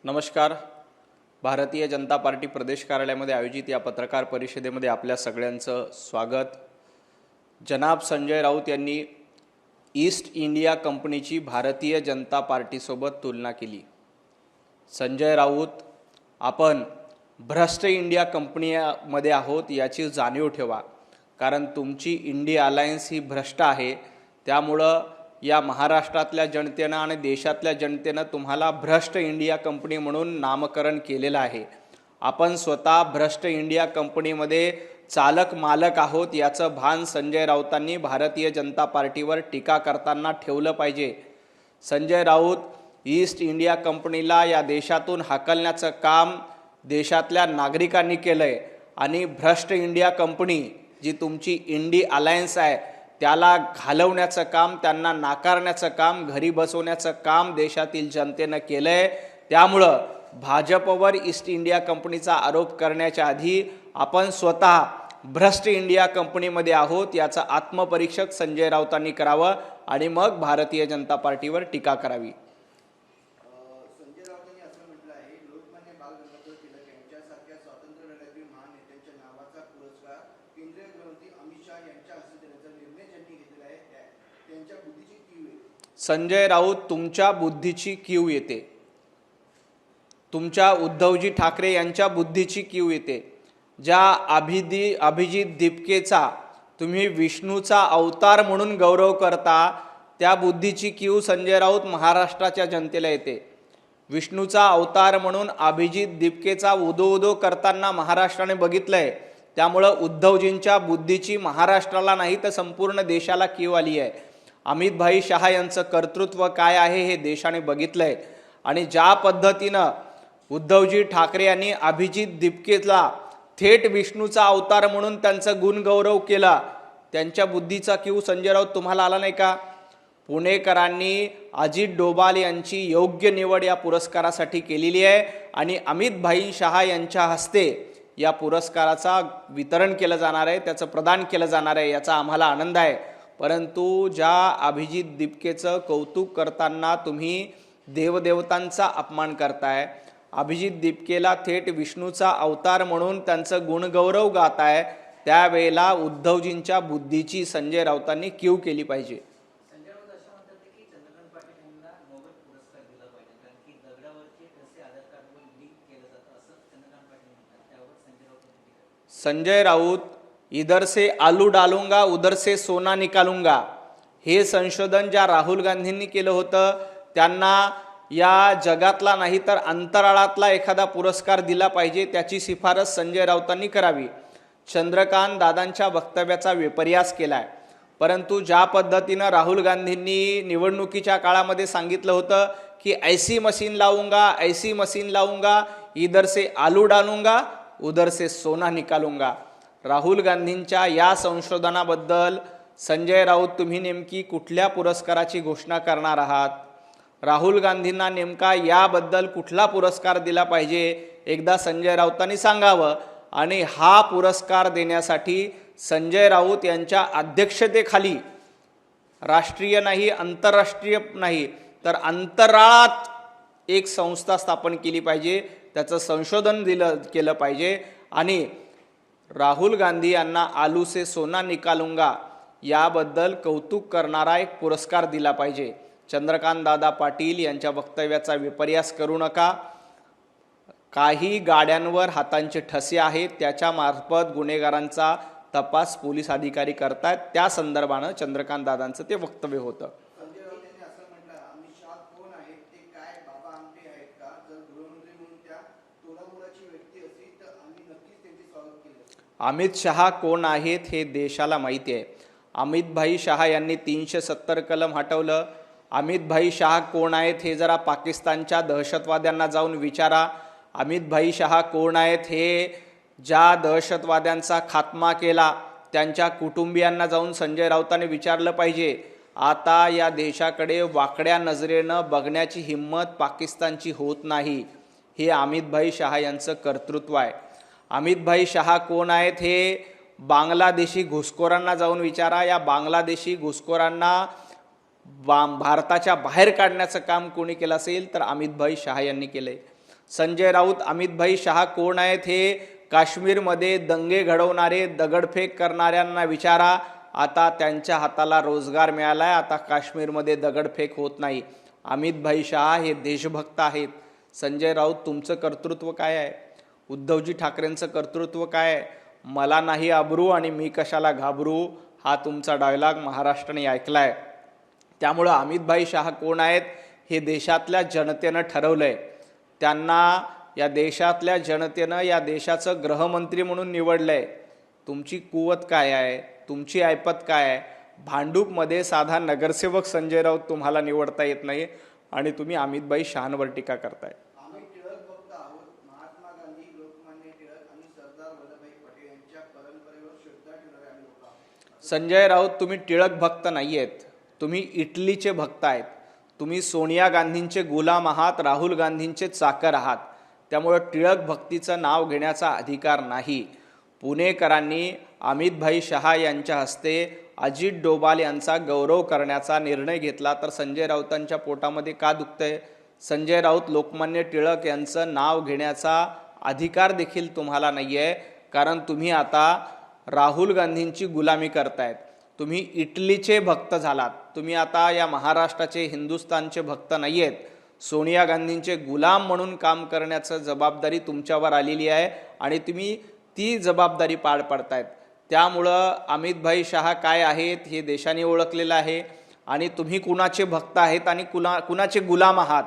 नमस्कार. भारतीय जनता पार्टी प्रदेश कार्यालयामध्ये आयोजित या पत्रकार परिषदेमध्ये आपल्या सगळ्यांचं स्वागत. जनाब संजय राऊत यांनी ईस्ट इंडिया कंपनीची भारतीय जनता पार्टीसोबत तुलना केली. संजय राऊत, आपण भ्रष्ट इंडिया कंपनीमध्ये आहोत याची जाणीव ठेवा, कारण तुमची इंडिया अलायन्स ही भ्रष्ट आहे. त्यामुळं या महाराष्ट्रातल्या जनतेनं आणि देशातल्या जनतेनं तुम्हाला भ्रष्ट इंडिया कंपनी म्हणून नामकरण केलेलं आहे. आपण स्वतः भ्रष्ट इंडिया कंपनीमध्ये चालक मालक आहोत याचं भान संजय राऊतांनी भारतीय जनता पार्टीवर टीका करताना ठेवलं पाहिजे. संजय राऊत ईस्ट इंडिया कंपनीला या देशातून हाकलण्याचं काम देशातल्या नागरिकांनी केलं आहे आणि भ्रष्ट इंडिया कंपनी जी तुमची इंडी अलायन्स आहे त्याला घालवण्याचं काम, त्यांना नाकारण्याचं काम, घरी बसवण्याचं काम देशातील जनतेनं केलं आहे. त्यामुळं भाजपवर ईस्ट इंडिया कंपनीचा आरोप करण्याच्या आधी आपण स्वतः भ्रष्ट इंडिया कंपनीमध्ये आहोत याचं आत्मपरीक्षक संजय राऊतांनी करावं आणि मग भारतीय जनता पार्टीवर टीका करावी. संजय राऊतांनी असं म्हटलं आहे, लोकमान्य बाळ गंगाधर टिळक यांच्यासारख्या स्वातंत्र्य लढ्यातील महान नेत्यांच्या नावाचा पुरस्कार केंद्रीय गृहमंत्री अमित शाह यांच्या हस्ते देण्याचा निर्णय ज्यांनी घेतलेला आहे त्यांच्या बुद्धीची कीव येते. संजय राऊत, तुमच्या बुद्धीची कीव येते. तुमच्या उद्धवजी ठाकरे यांच्या बुद्धीची कीव येते. ज्या अभिजित दीपकेचा तुम्ही विष्णूचा अवतार म्हणून गौरव करता त्या बुद्धीची कीव संजय राऊत महाराष्ट्राच्या जनतेला येते. विष्णूचा अवतार म्हणून अभिजित दीपकेचा उदो करताना महाराष्ट्राने बघितलंय. त्यामुळं उद्धवजींच्या बुद्धीची महाराष्ट्राला नाही तर संपूर्ण देशाला कीव आली आहे. अमित भाई शहा यांचं कर्तृत्व काय आहे हे देशाने बघितलंय आणि ज्या पद्धतीनं उद्धवजी ठाकरे यांनी अभिजित दीपकेला थेट विष्णूचा अवतार म्हणून त्यांचं गुणगौरव केला, त्यांच्या बुद्धीचा कीव संजय राऊत तुम्हाला आला नाही का? पुणेकरांनी अजित डोभाल यांची योग्य निवड या पुरस्कारासाठी केलेली आहे आणि अमित भाई शहा यांच्या हस्ते या पुरस्काराचा वितरण केलं जाणार आहे, त्याचं प्रदान केलं जाणार आहे, याचा आम्हाला आनंद आहे. परंतु ज्या अभिजित दीपकेचं कौतुक करताना तुम्ही देवदेवतांचा अपमान करताय, अभिजित दीपकेला थेट विष्णूचा अवतार म्हणून त्यांचं गुणगौरव गाताय, त्यावेळेला उद्धवजींच्या बुद्धीची संजय राऊतांनी कीव केली पाहिजे. संजय राऊत असं म्हणतात की चंद्रकांत पाटील यांना नोबेल पुरस्कार दिला पाहिजे, कारण की दगडावरचे कसे आधार कार्डवर लीक केलं जातं असं चंद्रकांत पाटील म्हणतात. त्यावर संजय राऊत संजय राऊत, इधर से आलू डालूंगा उधर से सोना निकालूंगा हे संशोधन ज्या राहुल गांधींनी केलं होतं त्यांना या जगातला नाही तर अंतराळातला एखादा पुरस्कार दिला पाहिजे, त्याची शिफारस संजय राऊतांनी करावी. चंद्रकांत दादांच्या वक्तव्याचा विपर्यास केलाय. परंतु ज्या पद्धतीनं राहुल गांधींनी निवडणुकीच्या काळामध्ये सांगितलं होतं की ऐसी मशीन लावूंगा इधर से आलू डालूंगा उधर से सोना निकालूंगा, राहुल गांधींच्या या संशोधनाबद्दल संजय राऊत तुम्ही नेमकी कुठल्या पुरस्काराची घोषणा करणार आहात? राहुल गांधींना नेमका याबद्दल कुठला पुरस्कार दिला पाहिजे एकदा संजय राऊतांनी सांगावं. आणि हा पुरस्कार देण्यासाठी संजय राऊत यांच्या अध्यक्षतेखाली राष्ट्रीय नाही, आंतरराष्ट्रीय नाही तर अंतराळात एक संस्था स्थापन केली पाहिजे, त्याचं संशोधन केलं पाहिजे आणि राहुल गांधी यांना आलू से सोना निकालूंगा याबद्दल कौतुक करणारा एक पुरस्कार दिला पाहिजे. चंद्रकांत दादा पाटील यांच्या वक्तव्याचा विपर्यास करू नका. काही गाड्यांवर हातांचे ठसे आहेत, त्याच्या मार्फत गुन्हेगारांचा तपास पोलीस अधिकारी करतात, त्या संदर्भानं चंद्रकांत दादांचं ते वक्तव्य होतं. संजय राऊत यांनी असं म्हटलं, अमित शहा कोण आहेत, ते काय बाबा आमटे आहेत का? जर गृहमंत्री म्हणून त्या तोलामोलाची व्यक्ती असतील तर आम्ही नक्कीच त्यांचे स्वागत केलं. अमित शहा कोण आहेत हे देशाला माहिती आहे. अमित भाई शहा यांनी 370 कलम हटवलं. अमित भाई शहा कोण आहेत हे जरा पाकिस्तानच्या दहशतवाद्यांना जाऊन विचारा. अमित भाई शहा कोण आहेत हे ज्या दहशतवाद्यांचा खात्मा केला त्यांच्या कुटुंबियांना जाऊन संजय राऊतांनी विचारलं पाहिजे. आता या देशाकडे वाकड्या नजरेनं बघण्याची हिंमत पाकिस्तानची होत नाही. हे अमित भाई शहा यांचं कर्तृत्व आहे. अमित भाई शहा कोण आहेत हे बांगलादेशी घुसखोरांना जाऊन विचारा. या बांगलादेशी घुसखोरांना भारताच्या बाहेर काढण्याचं काम कोणी केलं असेल तर अमित भाई शहा यांनी केलंय. संजय राऊत अमितभाई शहा कोण आहेत हे काश्मीरमध्ये दंगे घडवणारे दगडफेक करणाऱ्यांना विचारा. आता त्यांच्या हाताला रोजगार मिळालाय, आता काश्मीरमध्ये दगडफेक होत नाही. अमितभाई शहा हे देशभक्त आहेत. संजय राऊत तुमचं कर्तृत्व काय आहे? उद्धवजी ठाकरेंचं कर्तृत्व काय आहे? मला नाही आबरू आणि मी कशाला घाबरू, हा तुमचा डायलॉग महाराष्ट्राने ऐकलाय. त्यामुळं अमितभाई शहा कोण आहेत हे देशातल्या जनतेनं ठरवलंय. त्यांना या देशातल्या जनतेनं या देशाचं गृहमंत्री म्हणून निवडलंय. तुमची कुवत काय आहे? तुमची ऐपत काय आहे? भांडूपमध्ये साधा नगरसेवक संजय राऊत तुम्हाला निवडता येत नाही आणि तुम्ही अमितभाई शहांवर टीका करताय. आम्ही टिळक भक्त आहोत. महात्मा गांधी, लोकमान्य टिळक आणि सरदार वल्लभभाई पटेल यांच्या परंपरेवर श्रद्धा ठेवणारे आम्ही लोक आहोत. संजय राऊत तुम्ही टिळक भक्त नाही आहेत, तुम्ही इटलीचे भक्त आहेत. तुम्ही सोनिया गांधींचे गुलाम आहात, राहुल गांधींचे चाकर आहात. त्यामुळं टिळक भक्तीचं नाव घेण्याचा अधिकार नाही. पुणेकरांनी अमितभाई शहा यांच्या हस्ते अजित डोभाल यांचा गौरव करण्याचा निर्णय घेतला, तर संजय राऊतांच्या पोटामध्ये का दुखतंय? संजय राऊत लोकमान्य टिळक यांचं नाव घेण्याचा अधिकार देखील तुम्हाला नाही आहे, कारण तुम्ही आता राहुल गांधींची गुलामी करतायत. तुम्ही इटलीचे भक्त झालात. तुम्ही आता या महाराष्ट्राचे, हिंदुस्थानचे भक्त नाही आहेत. सोनिया गांधींचे गुलाम म्हणून काम करण्याचं जबाबदारी तुमच्यावर आलेली आहे आणि तुम्ही ती जबाबदारी पार पाडतायत. त्यामुळं अमितभाई शहा काय आहेत हे देशाने ओळखलेलं आहे आणि तुम्ही कुणाचे भक्त आहेत आणि कुणाचे गुलाम आहात,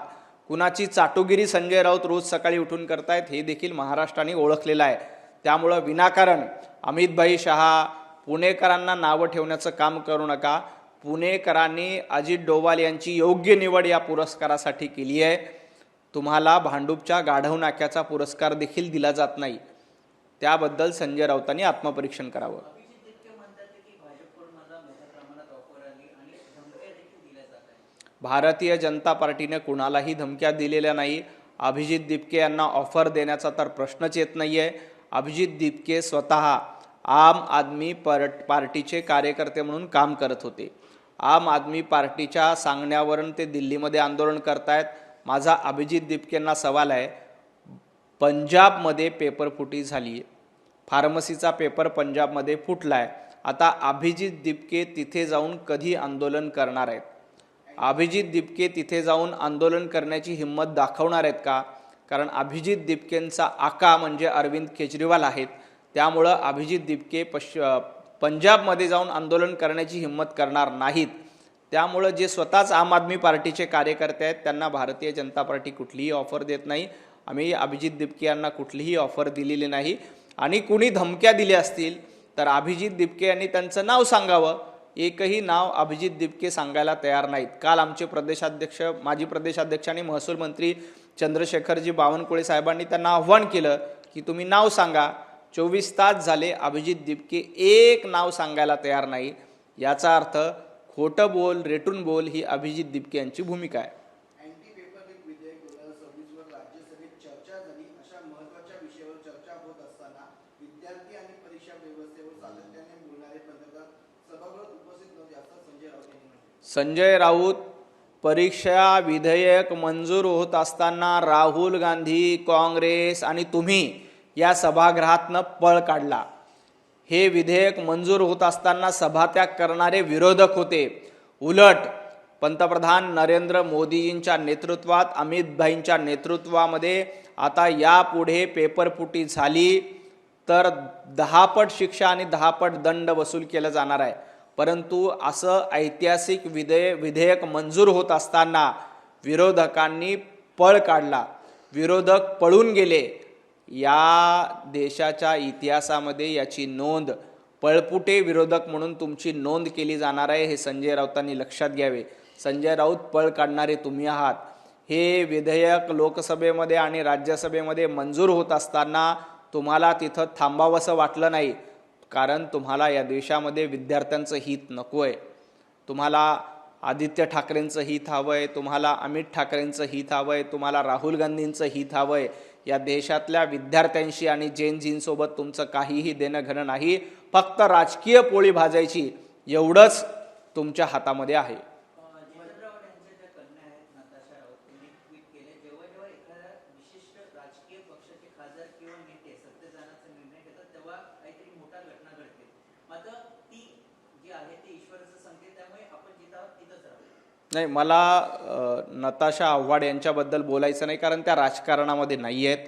कुणाची चाटुगिरी संजय राऊत रोज सकाळी उठून करतायत हे देखील महाराष्ट्राने ओळखलेलं आहे. त्यामुळं विनाकारण अमितभाई शहा, पुणेकरांना नावं ठेवण्याचं काम करू नका. पुणेकरांनी अजित डोभाल यांची योग्य निवड या पुरस्कारासाठी केली आहे. तुम्हाला भांडूपच्या गाढव नाक्याचा पुरस्कार देखील दिला जात नाही. त्याबद्दल संजय राऊतांनी आत्मपरीक्षण करावं. अभिजित दिपके म्हणतात की भाजपकडून मला मोठ्या प्रमाणात ऑफर आली आणि धमक्या देखील दिल्या जात आहेत. भारतीय जनता पार्टीने कुणालाही धमक्या दिलेल्या नाही. अभिजित दिपके यांना ऑफर देण्याचा तर प्रश्नच येत नाही आहे. अभिजित दिपके स्वतः आम आदमी पार्टीचे कार्यकर्ते म्हणून काम करत होते. आम आदमी पार्टीच्या सांगण्यावरून ते दिल्लीमध्ये आंदोलन करतायत. माझा अभिजित दिपकेंना सवाल आहे, पंजाबमध्ये पेपर फुटी झाली आहे, फार्मसीचा पेपर पंजाबमध्ये फुटला आहे. आता अभिजित दिपके तिथे जाऊन कधी आंदोलन करणार आहेत? अभिजित दिपके तिथे जाऊन आंदोलन करण्याची हिंमत दाखवणार आहेत का? कारण अभिजित दिपकेंचा आका म्हणजे अरविंद केजरीवाल आहेत. त्यामुळं अभिजित दिपके पंजाबमध्ये जाऊन आंदोलन करण्याची हिंमत करणार नाहीत. त्यामुळं जे स्वतःच आम आदमी पार्टीचे कार्यकर्ते आहेत त्यांना भारतीय जनता पार्टी कुठलीही ऑफर देत नाही. आम्ही अभिजित दिपके यांना कुठलीही ऑफर दिलेली नाही. आणि कुणी धमक्या दिल्या असतील तर अभिजित दिपके यांनी त्यांचं नाव सांगावं. एकही नाव अभिजित दिपके सांगायला तयार नाहीत. काल आमचे प्रदेशाध्यक्ष, माजी प्रदेशाध्यक्ष आणि महसूल मंत्री चंद्रशेखरजी बावनकुळे साहेबांनी त्यांना आव्हान केलं की तुम्ही नाव सांगा. 24 तास झाले अभिजित दिपके एक नाव सांगायला तयार नाही. याचा अर्थ खोटं बोल, रेटून बोल ही अभिजित दिपके यांची भूमिका आहे. अँटी पेपर लीक विधेयक 2026 वर राज्यसभेत चर्चा झाली. अशा महत्त्वाच्या विषयावर चर्चा होत असताना विद्यार्थी आणि परीक्षा व्यवस्थेवर सातत्याने बोलणारे पंतप्रधान सभागृहात उपस्थित नव्हते असं संजय राऊत यांनी म्हटलं. संजय राऊत परीक्षा विधेयक मंजूर होत असताना राहुल गांधी, काँग्रेस आणि तुम्ही या सभागृहातनं पळ काढला. हे विधेयक मंजूर होत असताना सभात्याग करणारे विरोधक होते. उलट पंतप्रधान नरेंद्र मोदींच्या नेतृत्वात, अमितभाईंच्या नेतृत्वामध्ये आता यापुढे पेपरफुटी झाली तर 10 पट शिक्षा आणि 10 पट दंड वसूल केला जाणार आहे. परंतु असं ऐतिहासिक विधेयक मंजूर होत असताना विरोधकांनी पळ काढला. विरोधक पळून गेले. या देशाच्या इतिहासामध्ये याची नोंद, पळपुटे विरोधक म्हणून तुमची नोंद केली जाणार आहे. हे संजय राऊतांनी लक्षात घ्यावे. संजय राऊत पळ काढणारे तुम्ही आहात. हे विधेयक लोकसभेमध्ये आणि राज्यसभेमध्ये मंजूर होत असताना तुम्हाला तिथं थांबावंसं वाटलं नाही, कारण तुम्हाला या देशामध्ये विद्यार्थ्यांचं हित नको आहे. तुम्हाला आदित्य ठाकरेंचं हित हवं आहे, तुम्हाला अमित ठाकरेंचं हित हवं आहे, तुम्हाला राहुल गांधींचं हित हवं आहे. या देशातल्या विद्यार्थ्यांशी आणि जैन तुमचं काहीही देणं घेणं नाही. फक्त राजकीय पोळी भाजायची एवढंच तुमच्या हातामध्ये आहे. जितेंद्र आव्हाड यांच्या ज्या कन्या आहेत नताशा राऊत, त्यांनी ट्विट केले, जेव्हा एखाद्या विशिष्ट पक्षाचे खासदार किंवा नेते सत्तेत जाण्याचा निर्णय घेतात तेव्हा काहीतरी मोठा घटना घडते. मात्र ती जी आहे ते ईश्वराचं संकेत, त्यामुळे आपण जिथं आहोत तिथंच राहू. नाही, मला नताशा आव्हाड यांच्याबद्दल बोलायचं नाही, कारण त्या राजकारणामध्ये नाही आहेत.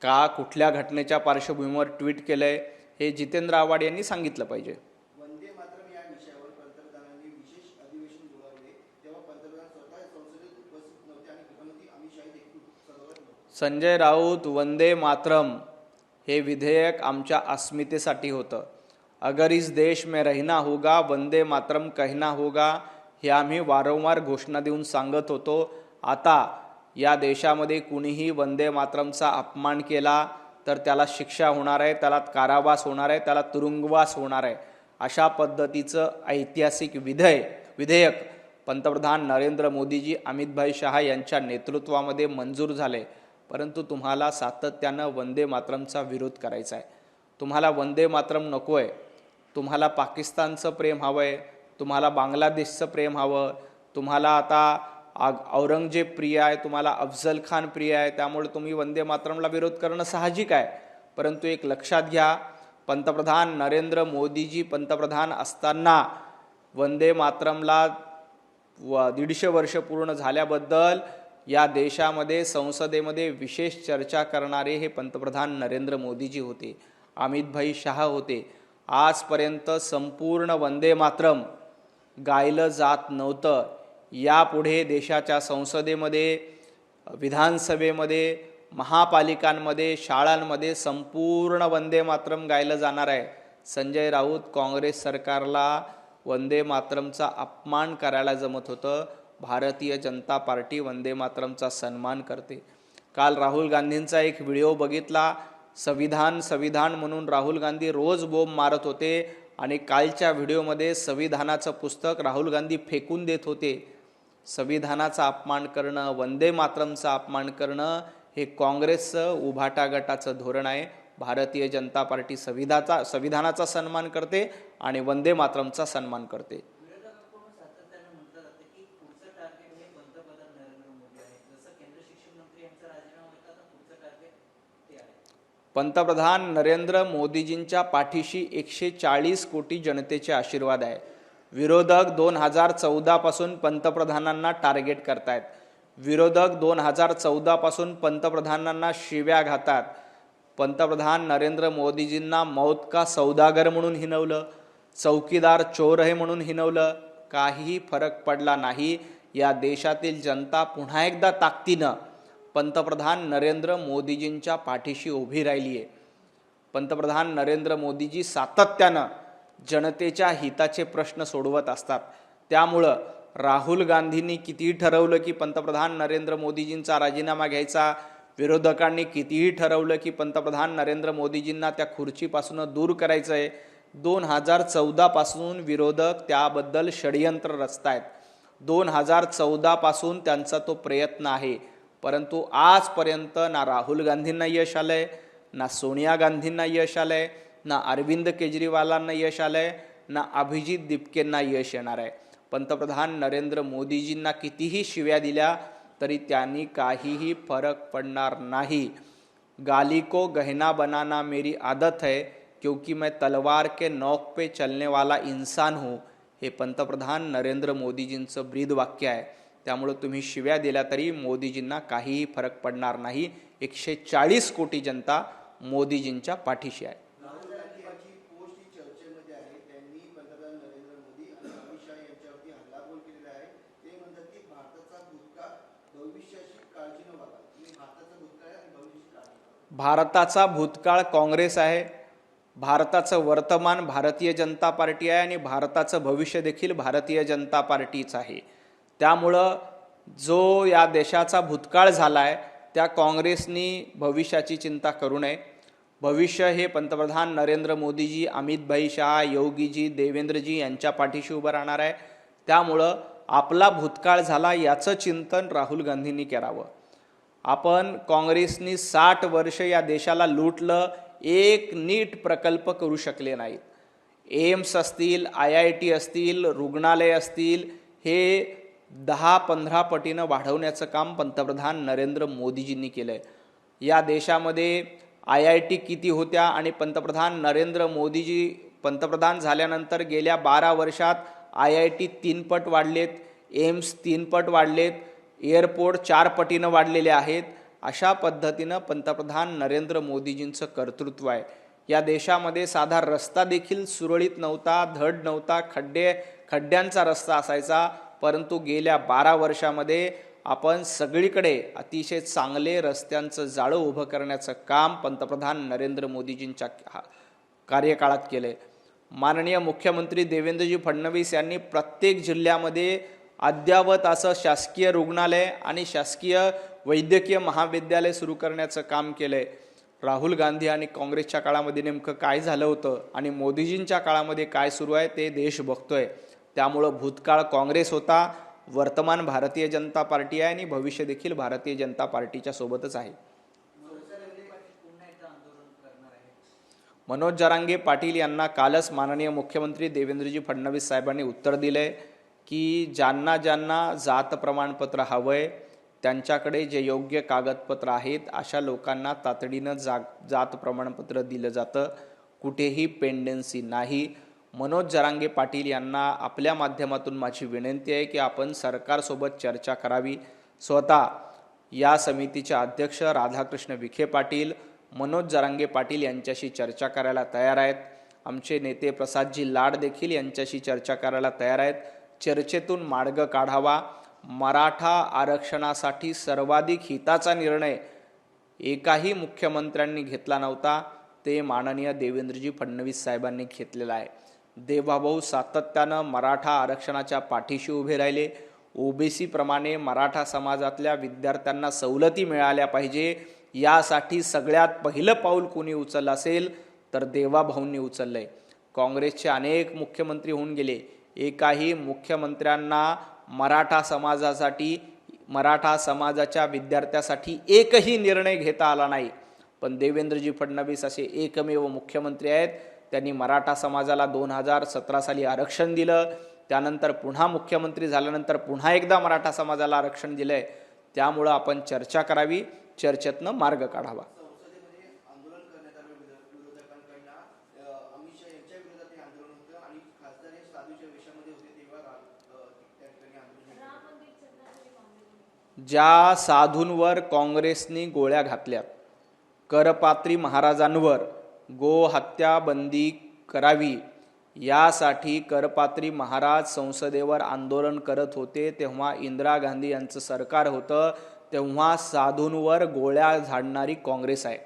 का कुठल्या घटनेच्या पार्श्वभूमीवर ट्विट केलंय हे जितेंद्र आव्हाड यांनी सांगितलं पाहिजे. वंदे मातरम या विषयावर पंतप्रधानांनी विशेष अधिवेशन बोलावले तेव्हा पंतप्रधान स्वतः संसदेत उपस्थित नव्हते आणि गृहमंत्री अमित शाह देखील सदोगत नव्हते. संजय राऊत, वंदे मातरम हे विधेयक आमच्या अस्मितेसाठी होतं. अगर इस देश में रहना होगा, वंदे मातरम कहना होगा, हे आम्ही वारंवार घोषणा देऊन सांगत होतो. आता या देशामध्ये कुणीही वंदे मातरमचा अपमान केला तर त्याला शिक्षा होणार आहे, त्याला कारावास होणार आहे, त्याला तुरुंगवास होणार आहे. अशा पद्धतीचं ऐतिहासिक विधेयक पंतप्रधान नरेंद्र मोदीजी, अमितभाई शहा यांच्या नेतृत्वामध्ये मंजूर झाले. परंतु तुम्हाला सातत्यानं वंदे मातरमचा विरोध करायचा आहे. तुम्हाला वंदे मातरम नको आहे. तुम्हाला पाकिस्तानचं प्रेम हवं आहे, तुम्हाला बांगलादेशचं प्रेम हवं, तुम्हाला आता औरंगजेब प्रिय आहे, तुम्हाला अफजल खान प्रिय आहे, त्यामुळे तुम्ही वंदे मातरमला विरोध करणं साहजिक आहे. परंतु एक लक्षात घ्या, पंतप्रधान नरेंद्र मोदीजी पंतप्रधान असताना वंदे मातरमला 150 वर्ष पूर्ण झाल्याबद्दल या देशामध्ये संसदेमध्ये विशेष चर्चा करणारे हे पंतप्रधान नरेंद्र मोदीजी होते, अमितभाई शहा होते. आजपर्यंत संपूर्ण वंदे मातरम गायलं जात नव्हतं. यापुढे देशाच्या संसदेमध्ये, विधानसभेमध्ये, महापालिकांमध्ये, शाळांमध्ये संपूर्ण वंदे मातरम गायलं जाणार आहे. संजय राऊत काँग्रेस सरकारला वंदे मातरमचा अपमान करायला जमत होतं. भारतीय जनता पार्टी वंदे मातरमचा सन्मान करते. काल राहुल गांधींचा एक व्हिडिओ बघितला. संविधान म्हणून राहुल गांधी रोज बोंब मारत होते आणि कालच्या व्हिडिओमध्ये संविधानाचं पुस्तक राहुल गांधी फेकून देत होते. संविधानाचा अपमान करणं, वंदे मातरमचा अपमान करणं हे काँग्रेसचं उभाटा गटाचं धोरण आहे. भारतीय जनता पार्टी संविधानाचा सन्मान करते आणि वंदे मातरमचा सन्मान करते. विरोधकांकडून सातत्यानं म्हटलं जातं की पुढचं टार्गेट हे पंतप्रधान नरेंद्र मोदी आहे. जसं केंद्र शिक्षण मंत्री यांचा राजीनामा होता, तर पुढचं टार्गेट ते आहे. पंतप्रधान नरेंद्र मोदीजींच्या पाठीशी 140 कोटी जनतेचे आशीर्वाद आहे. विरोधक 2014 पासून पंतप्रधानांना टार्गेट करतायत. विरोधक 2014 पासून पंतप्रधानांना शिव्या घातात. पंतप्रधान नरेंद्र मोदीजींना मौत का सौदागर म्हणून हिनवलं, चौकीदार चोर आहे म्हणून हिनवलं. काहीही फरक पडला नाही. या देशातील जनता पुन्हा एकदा ताकदीनं पंतप्रधान नरेंद्र मोदीजींच्या पाठीशी उभी राहिली आहे. पंतप्रधान नरेंद्र मोदीजी सातत्यानं जनतेच्या हिताचे प्रश्न सोडवत असतात. त्यामुळं राहुल गांधींनी कितीही ठरवलं की पंतप्रधान नरेंद्र मोदीजींचा राजीनामा घ्यायचा, विरोधकांनी कितीही ठरवलं की पंतप्रधान नरेंद्र मोदीजींना त्या खुर्चीपासून दूर करायचं आहे, 2014 पासून विरोधक त्याबद्दल षडयंत्र रचतायत. 2014 पासून त्यांचा तो प्रयत्न आहे. परंतु आजपर्यंत ना राहुल गांधींना यश आलंय, ना सोनिया गांधींना यश आलंय, ना अरविंद केजरीवालांना यश आलंय, ना अभिजित दिपकेंना यश येणार आहे. पंतप्रधान नरेंद्र मोदीजींना कितीही शिव्या दिल्या तरी त्यांनी काहीही फरक पडणार नाही. गाली को गहना बनाना मेरी आदत है क्योंकि मैं तलवार के नोक पे चलने वाला इंसान हूँ, हे पंतप्रधान नरेंद्र मोदीजींचं ब्रीद वाक्य आहे. त्यामुळे तुम्ही शिव्या दिल्या तरी मोदीजींना काहीही फरक पडणार नाही. 140 कोटी जनता मोदीजींच्या पाठीशी आहे. राहुल गांधी यांची पोस्ट ही चर्चेमध्ये आहे. त्यांनी पंतप्रधान नरेंद्र मोदी आणि अमित शहा यांच्यावरती हल्लाबोल केलेला आहे. ते म्हणतात की भारताचा भूतकाळ भविष्याची काळजी न बघा. तुम्ही भारताचा भूतकाळ आणि भविष्याची काळजी बघा. भारताचा भूतकाळ काँग्रेस आहे, भारताचं वर्तमान भारतीय जनता पार्टी आहे आणि भारताचं भविष्य देखील भारतीय जनता पार्टीच आहे. त्यामुळं जो या देशाचा भूतकाळ झाला आहे त्या काँग्रेसनी भविष्याची चिंता करू नये. भविष्य हे पंतप्रधान नरेंद्र मोदीजी, अमितभाई शहा, योगीजी, देवेंद्रजी यांच्या पाठीशी उभं राहणार आहे. त्यामुळं आपला भूतकाळ झाला याचं चिंतन राहुल गांधींनी करावं. आपण काँग्रेसनी 60 वर्ष या देशाला लूटलं, एक नीट प्रकल्प करू शकले नाहीत. एम्स असतील, IIT असतील, रुग्णालय असतील, हे 10-15 पटीनं वाढवण्याचं काम पंतप्रधान नरेंद्र मोदीजींनी केलं आहे. या देशामध्ये IIT किती होत्या आणि पंतप्रधान नरेंद्र मोदीजी पंतप्रधान झाल्यानंतर गेल्या 12 वर्षात IIT 3 पट वाढलेत, एम्स 3 पट वाढलेत, एअरपोर्ट 4 पटीनं वाढलेले आहेत. अशा पद्धतीनं पंतप्रधान नरेंद्र मोदीजींचं कर्तृत्व आहे. या देशामध्ये साधा रस्ता देखील सुरळीत नव्हता, धड नव्हता, खड्ड्यांचा रस्ता असायचा. परंतु गेल्या 12 वर्षामध्ये आपण सगळीकडे अतिशय चांगले रस्त्यांचं जाळं उभं करण्याचं काम पंतप्रधान नरेंद्र मोदीजींच्या कार्यकाळात केले. माननीय मुख्यमंत्री देवेंद्रजी फडणवीस यांनी प्रत्येक जिल्ह्यामध्ये अद्ययावत असं शासकीय रुग्णालय आणि शासकीय वैद्यकीय महाविद्यालय सुरू करण्याचं काम केलंय. राहुल गांधी आणि काँग्रेसच्या काळामध्ये नेमकं काय झालं होतं आणि मोदीजींच्या काळामध्ये काय सुरू आहे ते देश बघतोय. त्यामुळं भूतकाळ काँग्रेस होता, वर्तमान भारतीय जनता पार्टी आहे आणि भविष्य देखील भारतीय जनता पार्टीच्या सोबतच आहे. मनोज जरांगे पाटील यांना कालच माननीय मुख्यमंत्री देवेंद्रजी फडणवीस साहेबांनी उत्तर दिले की ज्यांना जात प्रमाणपत्र हवंय त्यांच्याकडे जे योग्य कागदपत्र आहेत अशा लोकांना तातडीनं जात प्रमाणपत्र दिलं जातं, कुठेही पेंडन्सी नाही. मनोज जरांगे पाटील यांना आपल्या माध्यमातून माझी विनंती आहे की आपण सरकारसोबत चर्चा करावी. स्वतः या समितीचे अध्यक्ष राधाकृष्ण विखे पाटील मनोज जरांगे पाटील यांच्याशी चर्चा करायला तयार आहेत. आमचे नेते प्रसादजी लाड देखील यांच्याशी चर्चा करायला तयार आहेत. चर्चेतून मार्ग काढावा. मराठा आरक्षणासाठी सर्वाधिक हिताचा निर्णय एकाही मुख्यमंत्र्यांनी घेतला नव्हता, ते माननीय देवेंद्रजी फडणवीस साहेबांनी घेतलेला आहे. देवाभाऊ सातत्यानं मराठा आरक्षणाच्या पाठीशी उभे राहिले. OBC प्रमाणे मराठा समाजातल्या विद्यार्थ्यांना सवलती मिळाल्या पाहिजे यासाठी सगळ्यात पहिलं पाऊल कोणी उचललं असेल तर देवाभाऊंनी उचललंय. काँग्रेसचे अनेक मुख्यमंत्री होऊन गेले, एकाही मुख्यमंत्र्यांना मराठा समाजाच्या विद्यार्थ्यासाठी एकही निर्णय घेता आला नाही. पण देवेंद्रजी फडणवीस असे एकमेव मुख्यमंत्री आहेत. त्यांनी मराठा समाजाला 2017 साली आरक्षण दिलं. त्यानंतर पुन्हा मुख्यमंत्री झाल्यानंतर पुन्हा एकदा मराठा समाजाला आरक्षण दिलंय. त्यामुळं आपण चर्चा करावी, चर्चेतनं मार्ग काढावा. संसदेमध्ये आंदोलन करण्यात आलं विरोधकांकडनं. अमित शहा यांच्या विरोधात हे आंदोलन होतं आणि खासदार हे साधूच्या वेशामध्ये होते तेव्हा त्या ठिकाणी आंदोलन. ज्या साधूंवर काँग्रेसनी गोळ्या घातल्यात, करपात्री महाराजांवर गो हत्या बंदी करावी यासाठी करपात्री महाराज संसदेवर आंदोलन करत होते, तेव्हा इंदिरा गांधी यांचं सरकार होतं. तेव्हा साधूंवर गोळ्या झाडणारी काँग्रेस आहे.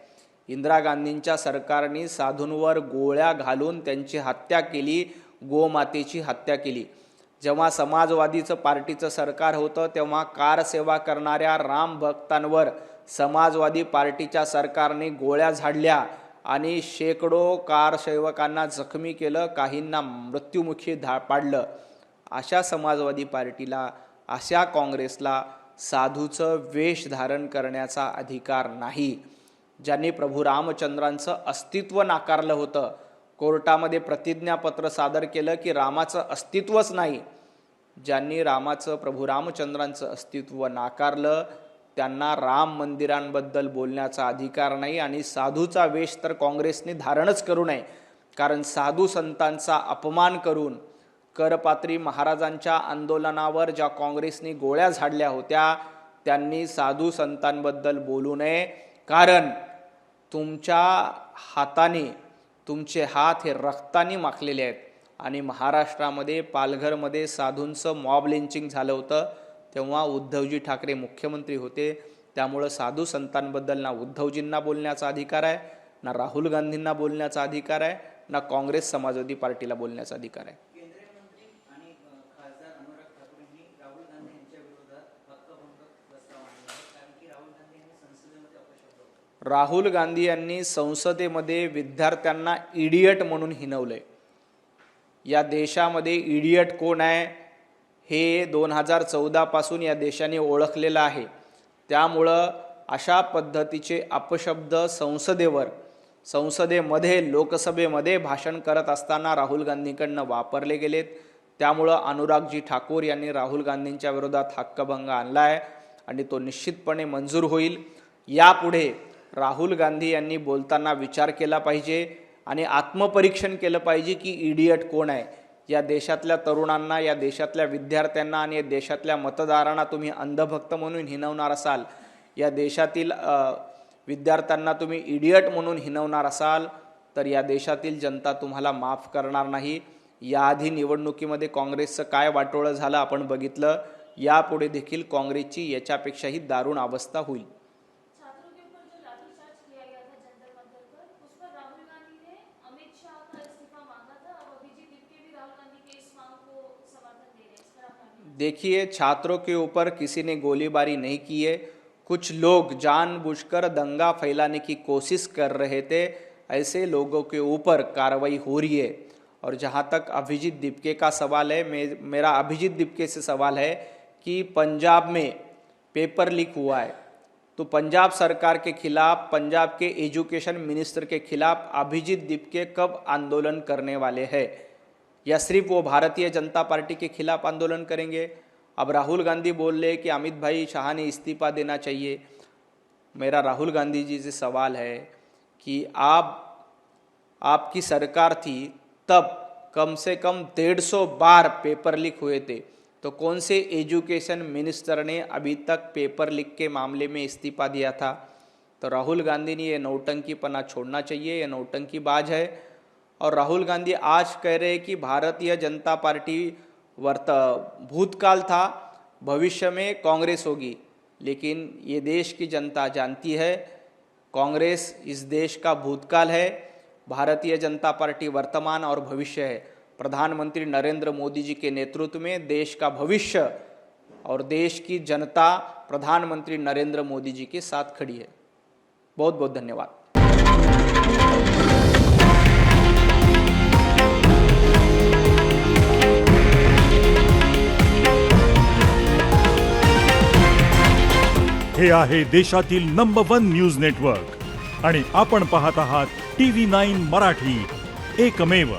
इंदिरा गांधींच्या सरकारने साधूंवर गोळ्या घालून त्यांची हत्या केली, गोमातेची हत्या केली. जेव्हा समाजवादीचं पार्टीचं सरकार होतं तेव्हा कारसेवा करणाऱ्या राम भक्तांवर समाजवादी पार्टीच्या सरकारने गोळ्या झाडल्या आणि शेकडो कारसेवकांना जखमी केलं, काहींना मृत्युमुखी पाडलं. अशा समाजवादी पार्टीला, अशा काँग्रेसला साधूचं वेश धारण करण्याचा अधिकार नाही. ज्यांनी प्रभू रामचंद्रांचं अस्तित्व नाकारलं होतं, कोर्टामध्ये प्रतिज्ञापत्र सादर केलं की रामाचं अस्तित्वच नाही, ज्यांनी प्रभू रामचंद्रांचं अस्तित्व नाकारलं त्यांना राम मंदिरांबद्दल बोलण्याचा अधिकार नाही. आणि साधूचा वेश तर काँग्रेसने धारणच करू नये, कारण साधू संतांचा अपमान करून करपात्री महाराजांच्या आंदोलनावर ज्या काँग्रेसने गोळ्या झाडल्या होत्या त्यांनी साधू संतांबद्दल बोलू नये. कारण तुमच्या हाताने, तुमचे हात हे रक्ताने माखलेले आहेत. आणि महाराष्ट्रामध्ये पालघरमध्ये साधूंचं मॉब लिंचिंग झालं होतं तेव्हा उद्धवजी ठाकरे मुख्यमंत्री होते. त्यामुळं साधू संतांबद्दल ना उद्धवजींना बोलण्याचा अधिकार आहे, ना राहुल गांधींना बोलण्याचा अधिकार आहे, ना काँग्रेस समाजवादी पार्टीला बोलण्याचा अधिकार आहे. केंद्रीय मंत्री आणि खासदार अनुराग ठाकूर यांनी राहुल गांधी यांच्या विरोधात हक्कभंग प्रस्ताव आणला आहे, कारण की राहुल गांधी यांनी संसदेमध्ये अपशब्द वापरले. राहुल गांधी यांनी संसदेमध्ये विद्यार्थ्यांना इडियट म्हणून हिणवलंय. या देशामध्ये इडियट कोण आहे हे 2014 पासून या देशाने ओळखलेलं आहे. त्यामुळं अशा पद्धतीचे अपशब्द संसदेमध्ये लोकसभेमध्ये भाषण करत असताना राहुल गांधींकडनं वापरले गेलेत. त्यामुळं अनुरागजी ठाकूर यांनी राहुल गांधींच्या विरोधात हक्कभंग आणला आहे आणि तो निश्चितपणे मंजूर होईल. यापुढे राहुल गांधी यांनी बोलताना विचार केला पाहिजे आणि आत्मपरीक्षण केलं पाहिजे की इडियट कोण आहे. या देशातल्या तरुणांना, या देशातल्या विद्यार्थ्यांना आणि या देशातल्या मतदारांना तुम्ही अंधभक्त म्हणून हिणवणार असाल, या देशातील विद्यार्थ्यांना तुम्ही इडियट म्हणून हिणवणार असाल, तर या देशातील जनता तुम्हाला माफ करणार नाही. याआधी निवडणुकीमध्ये काँग्रेसचं काय वाटोळं झालं आपण बघितलं. यापुढे देखील काँग्रेसची याच्यापेक्षाही दारुण अवस्था होईल. छात्रों के ऊपर जो लाठीचार्ज किया गया था जंतर मंतर पर, उस पर राहुल गांधी ने अमित शाह का इस्तीफा मांगा था. अब अभिजीत दिपके भी राहुल गांधी के इस मांग को समर्थन दे रहे हैं. इस पर आप क्या कहेंगे? देखिए, छात्रों के ऊपर किसी ने गोलीबारी नहीं की है. कुछ लोग जानबूझकर दंगा फैलाने की कोशिश कर रहे थे. ऐसे लोगों के ऊपर कार्रवाई हो रही है. और जहाँ तक अभिजीत दिपके का सवाल है, मेरा अभिजीत दिपके से सवाल है कि पंजाब में पेपर लीक हुआ है, तो पंजाब सरकार के खिलाफ, पंजाब के एजुकेशन मिनिस्टर के खिलाफ अभिजीत दिपके कब आंदोलन करने वाले हैं, या सिर्फ वो भारतीय जनता पार्टी के खिलाफ आंदोलन करेंगे? अब राहुल गांधी बोल रहे कि अमित भाई शाह ने इस्तीफा देना चाहिए. मेरा राहुल गांधी जी से सवाल है कि आपकी सरकार थी तब कम से कम 150 बार पेपर लीक हुए थे, तो कौन से एजुकेशन मिनिस्टर ने अभी तक पेपर लीक के मामले में इस्तीफा दिया था? तो राहुल गांधी ने ये नौटंकीपना छोड़ना चाहिए. ये नौटंकीबाज है. और राहुल गांधी आज कह रहे हैं कि भारतीय जनता पार्टी भूतकाल था, भविष्य में कांग्रेस होगी. लेकिन ये देश की जनता जानती है कांग्रेस इस देश का भूतकाल है, भारतीय जनता पार्टी वर्तमान और भविष्य है. प्रधानमंत्री नरेंद्र मोदी जी के नेतृत्व में देश का भविष्य और देश की जनता प्रधानमंत्री नरेंद्र मोदी जी के साथ खड़ी है. बहुत बहुत धन्यवाद. हे आहे देशातील नंबर 1 न्यूज नेटवर्क आणि आपण पाहत आहात TV9 मराठी, एकमेव.